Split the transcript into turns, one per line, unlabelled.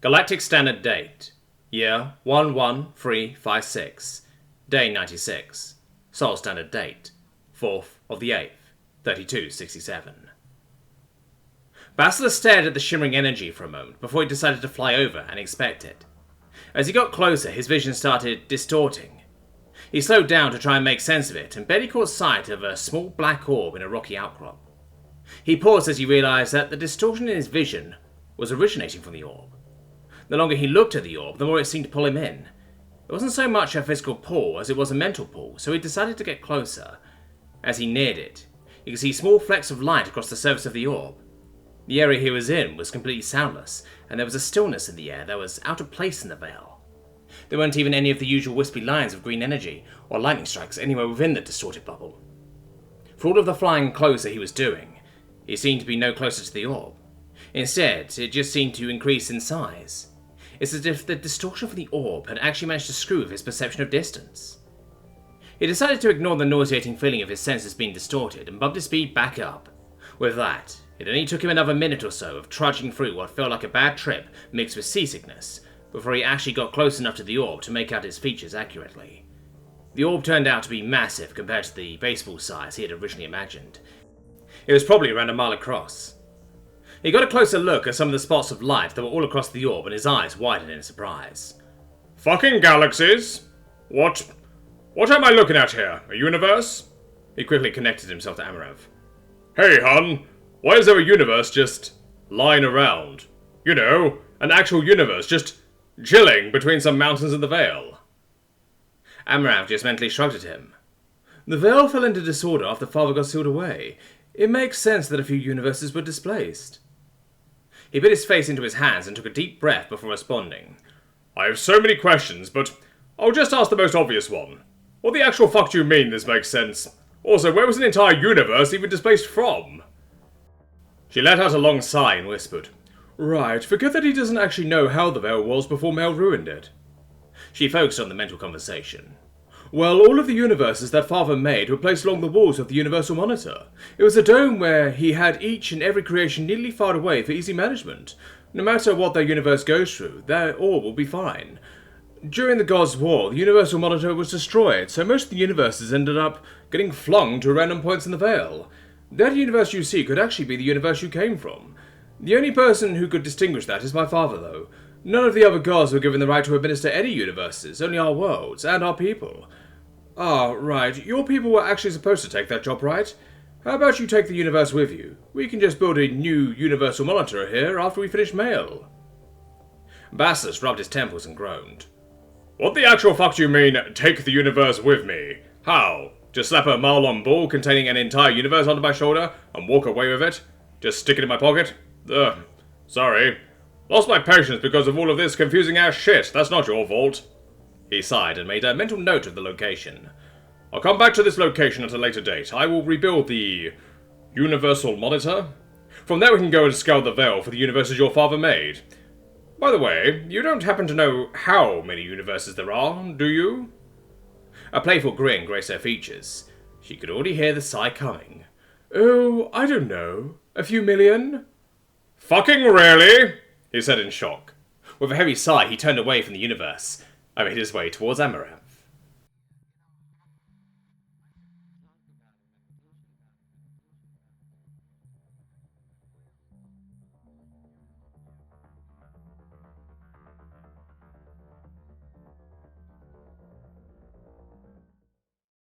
Galactic Standard Date. Year 11356. Day 96. Sol Standard Date. 4th of the 8th. 3267. Basilisk stared at the shimmering energy for a moment before he decided to fly over and inspect it. As he got closer, his vision started distorting. He slowed down to try and make sense of it, and barely caught sight of a small black orb in a rocky outcrop. He paused as he realized that the distortion in his vision was originating from the orb. The longer he looked at the orb, the more it seemed to pull him in. It wasn't so much a physical pull as it was a mental pull, so he decided to get closer. As he neared it, he could see small flecks of light across the surface of the orb. The area he was in was completely soundless, and there was a stillness in the air that was out of place in the veil. There weren't even any of the usual wispy lines of green energy or lightning strikes anywhere within the distorted bubble. For all of the flying closer he was doing, he seemed to be no closer to the orb. Instead, it just seemed to increase in size. It's as if the distortion from the orb had actually managed to screw with his perception of distance. He decided to ignore the nauseating feeling of his senses being distorted and bumped his speed back up. With that, it only took him another minute or so of trudging through what felt like a bad trip mixed with seasickness before he actually got close enough to the orb to make out its features accurately. The orb turned out to be massive compared to the baseball size he had originally imagined. It was probably around a mile across. He got a closer look at some of the spots of light that were all across the orb, and his eyes widened in surprise.
Fucking galaxies? What am I looking at here? A universe?
He quickly connected himself to Amarav.
Hey, hun, why is there a universe just lying around? You know, an actual universe just chilling between some mountains in the Vale.
Amarav just mentally shrugged at him. The Vale fell into disorder after Father got sealed away. It makes sense that a few universes were displaced. He put his face into his hands and took a deep breath before responding.
I have so many questions, but I'll just ask the most obvious one. What the actual fuck do you mean this makes sense? Also, where was an entire universe even displaced from?
She let out a long sigh and whispered, Right, forget that he doesn't actually know how the Vale was before Mel ruined it. She focused on the mental conversation. Well, all of the universes that Father made were placed along the walls of the Universal Monitor. It was a dome where he had each and every creation neatly filed away for easy management. No matter what their universe goes through, their orb will be fine. During the Gods' War, the Universal Monitor was destroyed, so most of the universes ended up getting flung to random points in the Vale. That universe you see could actually be the universe you came from. The only person who could distinguish that is my father, though. None of the other gods were given the right to administer any universes, only our worlds, and our people. Ah, right, your people were actually supposed to take that job, right? How about you take the universe with you? We can just build a new Universal Monitor here after we finish mail.
Basilisk rubbed his temples and groaned. What the actual fuck do you mean, take the universe with me? How? Just slap a mile-long ball containing an entire universe onto my shoulder and walk away with it? Just stick it in my pocket? Ugh, sorry. Lost my patience because of all of this confusing ass shit. That's not your fault. He sighed and made a mental note of the location. I'll come back to this location at a later date. I will rebuild the Universal Monitor. From there we can go and scour the Vale for the universes your father made. By the way, you don't happen to know how many universes there are, do you?
A playful grin graced her features. She could already hear the sigh coming. Oh, I don't know. A few million?
Fucking really? He said in shock.
With a heavy sigh, he turned away from the universe. I made his way towards Amarav.